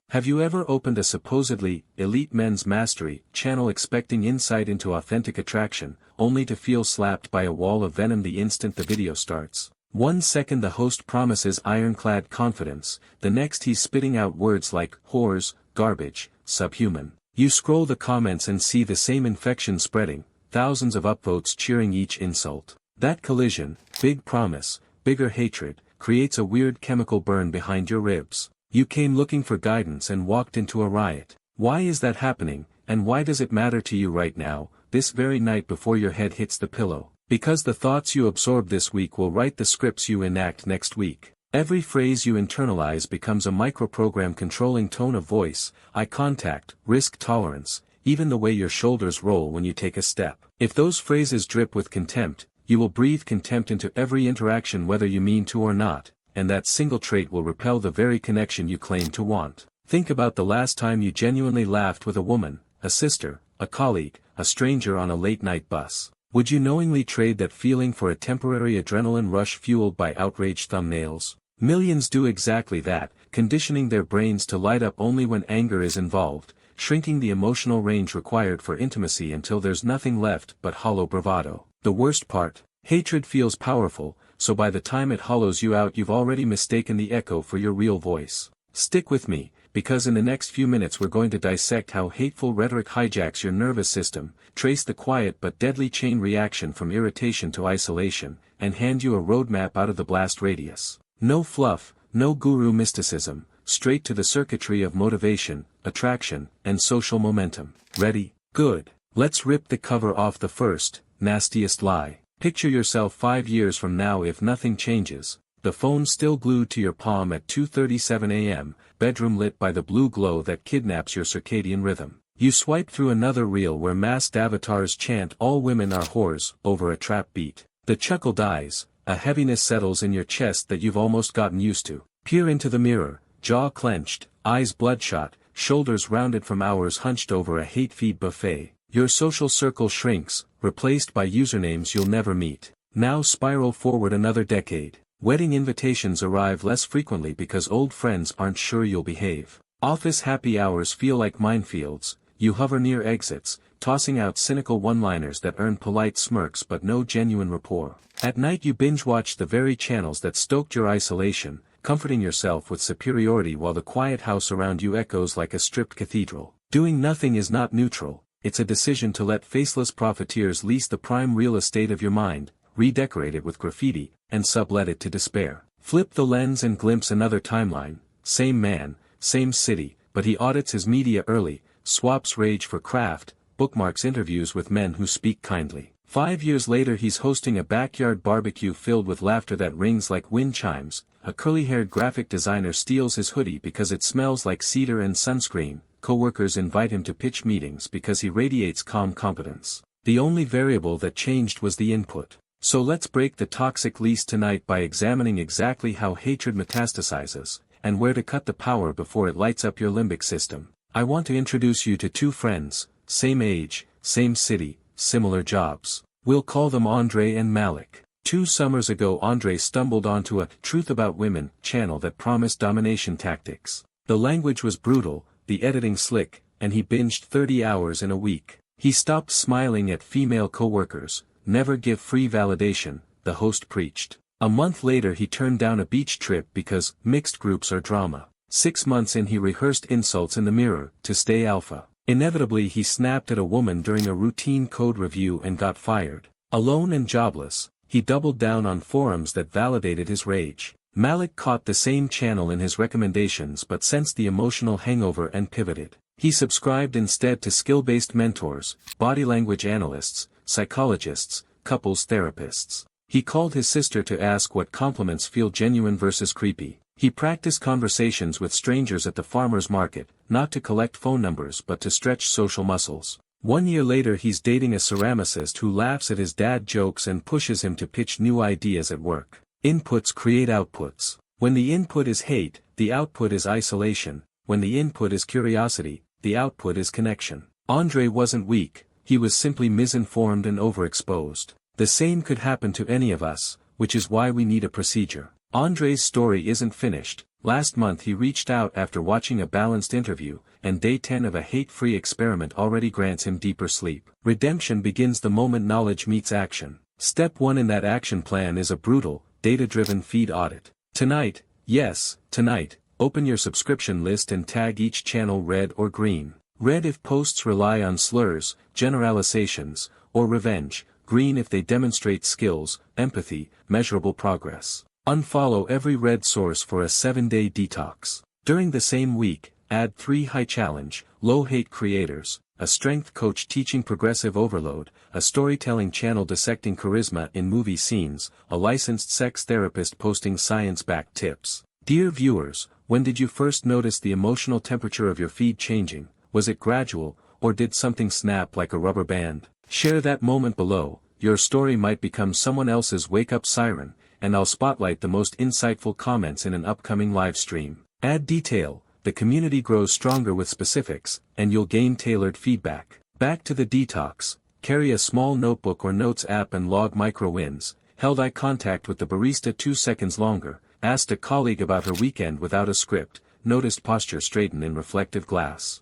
Have you ever opened a supposedly elite men's mastery channel expecting insight into authentic attraction, only to feel slapped by a wall of venom the instant the video starts? 1 second the host promises ironclad confidence, the next he's spitting out words like whores, garbage, subhuman. You scroll the comments and see the same infection spreading, thousands of upvotes cheering each insult. That collision, big promise, bigger hatred, creates a weird chemical burn behind your ribs. You came looking for guidance and walked into a riot. Why is that happening, and why does it matter to you right now, this very night before your head hits the pillow? Because the thoughts you absorb this week will write the scripts you enact next week. Every phrase you internalize becomes a microprogram controlling tone of voice, eye contact, risk tolerance, even the way your shoulders roll when you take a step. If those phrases drip with contempt, you will breathe contempt into every interaction whether you mean to or not, and that single trait will repel the very connection you claim to want. Think about the last time you genuinely laughed with a woman, a sister, a colleague, a stranger on a late-night bus. Would you knowingly trade that feeling for a temporary adrenaline rush fueled by outraged thumbnails? Millions do exactly that, conditioning their brains to light up only when anger is involved, shrinking the emotional range required for intimacy until there's nothing left but hollow bravado. The worst part, hatred feels powerful, so by the time it hollows you out you've already mistaken the echo for your real voice. Stick with me, because in the next few minutes we're going to dissect how hateful rhetoric hijacks your nervous system, trace the quiet but deadly chain reaction from irritation to isolation, and hand you a roadmap out of the blast radius. No fluff, no guru mysticism, straight to the circuitry of motivation, attraction, and social momentum. Ready? Good. Let's rip the cover off the first, nastiest lie. Picture yourself 5 years from now if nothing changes, the phone still glued to your palm at 2:37 a.m., bedroom lit by the blue glow that kidnaps your circadian rhythm. You swipe through another reel where masked avatars chant all women are whores over a trap beat. The chuckle dies, a heaviness settles in your chest that you've almost gotten used to. Peer into the mirror, jaw clenched, eyes bloodshot, shoulders rounded from hours hunched over a hate feed buffet. Your social circle shrinks, replaced by usernames you'll never meet. Now spiral forward another decade. Wedding invitations arrive less frequently because old friends aren't sure you'll behave. Office happy hours feel like minefields, you hover near exits, tossing out cynical one-liners that earn polite smirks but no genuine rapport. At night you binge-watch the very channels that stoked your isolation, comforting yourself with superiority while the quiet house around you echoes like a stripped cathedral. Doing nothing is not neutral. It's a decision to let faceless profiteers lease the prime real estate of your mind, redecorate it with graffiti, and sublet it to despair. Flip the lens and glimpse another timeline, same man, same city, but he audits his media early, swaps rage for craft, bookmarks interviews with men who speak kindly. 5 years later he's hosting a backyard barbecue filled with laughter that rings like wind chimes, a curly-haired graphic designer steals his hoodie because it smells like cedar and sunscreen. Coworkers invite him to pitch meetings because he radiates calm competence. The only variable that changed was the input. So let's break the toxic lease tonight by examining exactly how hatred metastasizes, and where to cut the power before it lights up your limbic system. I want to introduce you to 2 friends, same age, same city, similar jobs. We'll call them Andre and Malik. 2 summers ago Andre stumbled onto a Truth About Women channel that promised domination tactics. The language was brutal, the editing slick, and he binged 30 hours in a week. He stopped smiling at female coworkers. Never give free validation, the host preached. A month later he turned down a beach trip because mixed groups are drama. 6 months in he rehearsed insults in the mirror, to stay alpha. Inevitably he snapped at a woman during a routine code review and got fired. Alone and jobless, he doubled down on forums that validated his rage. Malik caught the same channel in his recommendations but sensed the emotional hangover and pivoted. He subscribed instead to skill-based mentors, body language analysts, psychologists, couples therapists. He called his sister to ask what compliments feel genuine versus creepy. He practiced conversations with strangers at the farmer's market, not to collect phone numbers but to stretch social muscles. 1 year later he's dating a ceramicist who laughs at his dad jokes and pushes him to pitch new ideas at work. Inputs create outputs. When the input is hate, the output is isolation. When the input is curiosity, the output is connection. Andre wasn't weak, he was simply misinformed and overexposed. The same could happen to any of us, which is why we need a procedure. Andre's story isn't finished. Last month he reached out after watching a balanced interview, and day 10 of a hate-free experiment already grants him deeper sleep. Redemption begins the moment knowledge meets action. Step 1 in that action plan is a brutal, data-driven feed audit. Tonight, yes, tonight, open your subscription list and tag each channel red or green. Red if posts rely on slurs, generalizations, or revenge. Green if they demonstrate skills, empathy, measurable progress. Unfollow every red source for a 7-day detox. During the same week, add 3 high-challenge, low-hate creators, a strength coach teaching progressive overload, a storytelling channel dissecting charisma in movie scenes, a licensed sex therapist posting science-backed tips. Dear viewers, when did you first notice the emotional temperature of your feed changing? Was it gradual, or did something snap like a rubber band? Share that moment below. Your story might become someone else's wake-up siren, and I'll spotlight the most insightful comments in an upcoming live stream. Add detail. The community grows stronger with specifics, and you'll gain tailored feedback. Back to the detox. Carry a small notebook or notes app and log micro wins. Held eye contact with the barista 2 seconds longer. Asked a colleague about her weekend without a script. Noticed posture straighten in reflective glass.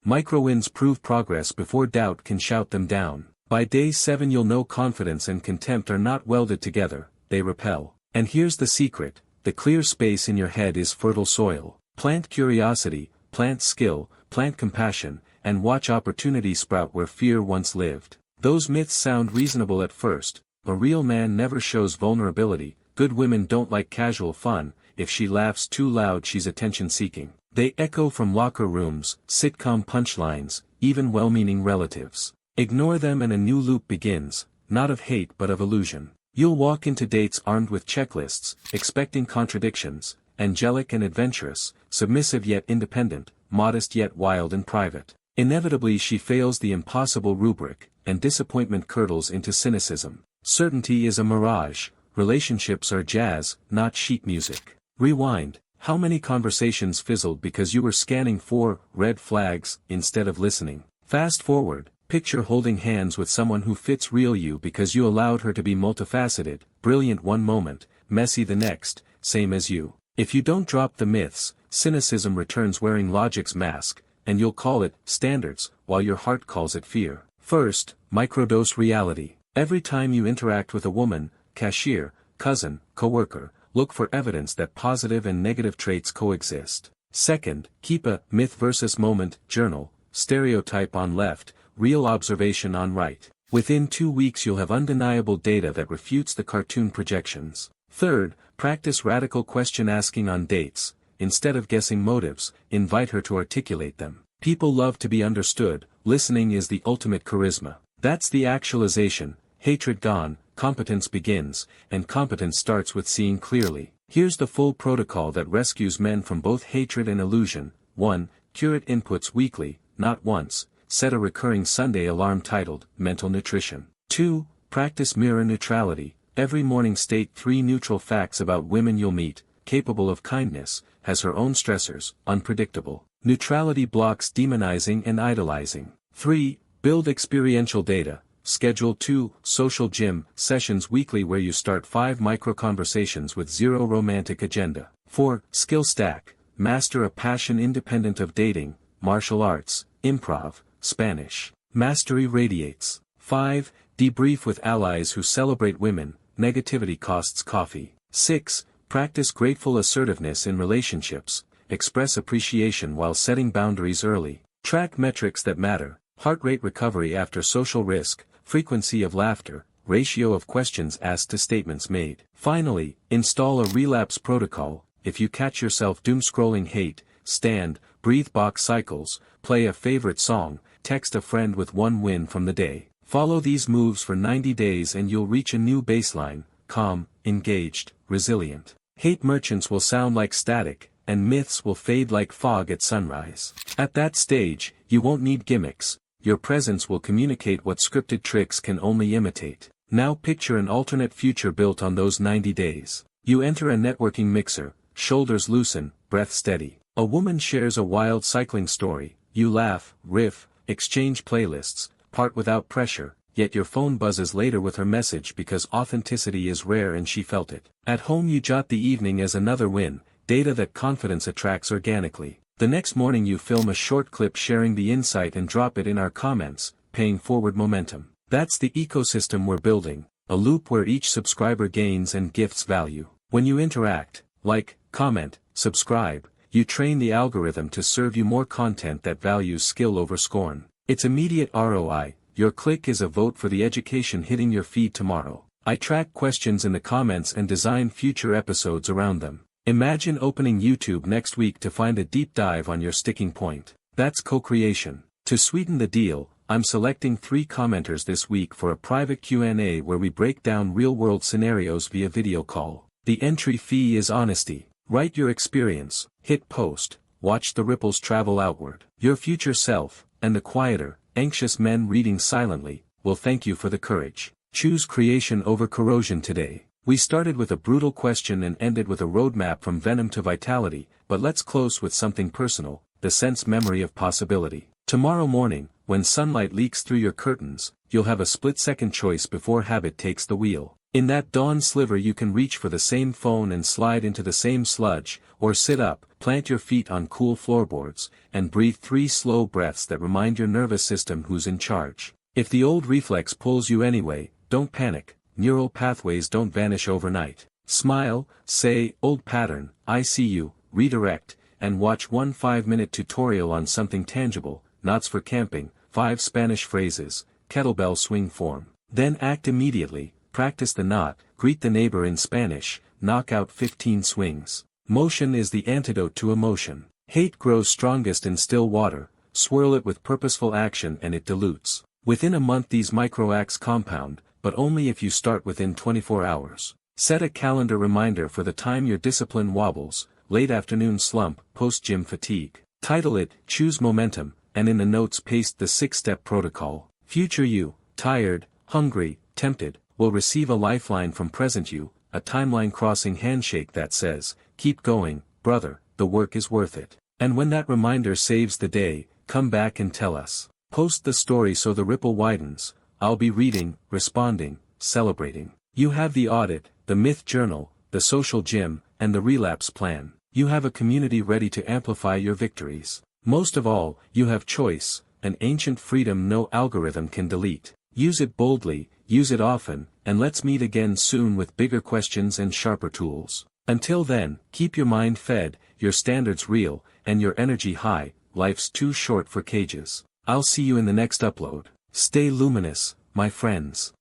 Micro wins prove progress before doubt can shout them down. By day 7 you'll know confidence and contempt are not welded together, they repel. And here's the secret, the clear space in your head is fertile soil. Plant curiosity, plant skill, plant compassion, and watch opportunity sprout where fear once lived. Those myths sound reasonable at first. A real man never shows vulnerability. Good women don't like casual fun. If she laughs too loud she's attention-seeking. They echo from locker rooms, sitcom punchlines, even well-meaning relatives. Ignore them and a new loop begins, not of hate but of illusion. You'll walk into dates armed with checklists, expecting contradictions, angelic and adventurous, submissive yet independent, modest yet wild and private. Inevitably she fails the impossible rubric, and disappointment curdles into cynicism. Certainty is a mirage. Relationships are jazz, not sheet music. Rewind. How many conversations fizzled because you were scanning for red flags instead of listening? Fast forward, picture holding hands with someone who fits real you because you allowed her to be multifaceted, brilliant one moment, messy the next, same as you. If you don't drop the myths, cynicism returns wearing logic's mask, and you'll call it standards, while your heart calls it fear. First, microdose reality. Every time you interact with a woman, cashier, cousin, coworker, look for evidence that positive and negative traits coexist. Second, keep a myth versus moment journal, stereotype on left, real observation on right. Within 2 weeks you'll have undeniable data that refutes the cartoon projections. Third, practice radical question asking on dates. Instead of guessing motives, invite her to articulate them. People love to be understood. Listening is the ultimate charisma. That's the actualization. Hatred gone, competence begins, and competence starts with seeing clearly. Here's the full protocol that rescues men from both hatred and illusion. 1. Curate inputs weekly, not once. Set a recurring Sunday alarm titled, Mental Nutrition. 2. Practice mirror neutrality. Every morning state 3 neutral facts about women you'll meet, capable of kindness, has her own stressors, unpredictable. Neutrality blocks demonizing and idolizing. 3. Build experiential data. Schedule 2 social gym sessions weekly where you start 5 micro-conversations with 0 romantic agenda. 4. Skill stack. Master a passion independent of dating, martial arts, improv, Spanish. Mastery radiates. 5. Debrief with allies who celebrate women, negativity costs coffee. 6. Practice grateful assertiveness in relationships. Express appreciation while setting boundaries early. Track metrics that matter. Heart rate recovery after social risk, frequency of laughter, ratio of questions asked to statements made. Finally, install a relapse protocol. If you catch yourself doom-scrolling hate, stand, breathe box cycles, play a favorite song, text a friend with 1 win from the day. Follow these moves for 90 days and you'll reach a new baseline, calm, engaged, resilient. Hate merchants will sound like static, and myths will fade like fog at sunrise. At that stage, you won't need gimmicks. Your presence will communicate what scripted tricks can only imitate. Now picture an alternate future built on those 90 days. You enter a networking mixer, shoulders loosen, breath steady. A woman shares a wild cycling story, you laugh, riff, exchange playlists, part without pressure, yet your phone buzzes later with her message because authenticity is rare and she felt it. At home you jot the evening as another win, data that confidence attracts organically. The next morning you film a short clip sharing the insight and drop it in our comments, paying forward momentum. That's the ecosystem we're building, a loop where each subscriber gains and gifts value. When you interact, like, comment, subscribe, you train the algorithm to serve you more content that values skill over scorn. It's immediate ROI, your click is a vote for the education hitting your feed tomorrow. I track questions in the comments and design future episodes around them. Imagine opening YouTube next week to find a deep dive on your sticking point. That's co-creation. To sweeten the deal, I'm selecting 3 commenters this week for a private Q&A where we break down real-world scenarios via video call. The entry fee is honesty. Write your experience, hit post, watch the ripples travel outward. Your future self, and the quieter, anxious men reading silently, will thank you for the courage. Choose creation over corrosion today. We started with a brutal question and ended with a roadmap from venom to vitality, but let's close with something personal, the sense memory of possibility. Tomorrow morning, when sunlight leaks through your curtains, you'll have a split-second choice before habit takes the wheel. In that dawn sliver you can reach for the same phone and slide into the same sludge, or sit up, plant your feet on cool floorboards, and breathe 3 slow breaths that remind your nervous system who's in charge. If the old reflex pulls you anyway, don't panic. Neural pathways don't vanish overnight. Smile, say, old pattern, I see you, redirect, and watch one 5-minute tutorial on something tangible, knots for camping, 5 Spanish phrases, kettlebell swing form. Then act immediately, practice the knot, greet the neighbor in Spanish, knock out 15 swings. Motion is the antidote to emotion. Hate grows strongest in still water, swirl it with purposeful action and it dilutes. Within a month these micro-acts compound, but only if you start within 24 hours. Set a calendar reminder for the time your discipline wobbles, late afternoon slump, post-gym fatigue. Title it, Choose Momentum, and in the notes paste the 6-step protocol. Future you, tired, hungry, tempted, will receive a lifeline from present you, a timeline-crossing handshake that says, keep going, brother, the work is worth it. And when that reminder saves the day, come back and tell us. Post the story so the ripple widens. I'll be reading, responding, celebrating. You have the audit, the myth journal, the social gym, and the relapse plan. You have a community ready to amplify your victories. Most of all, you have choice, an ancient freedom no algorithm can delete. Use it boldly, use it often, and let's meet again soon with bigger questions and sharper tools. Until then, keep your mind fed, your standards real, and your energy high. Life's too short for cages. I'll see you in the next upload. Stay luminous, my friends.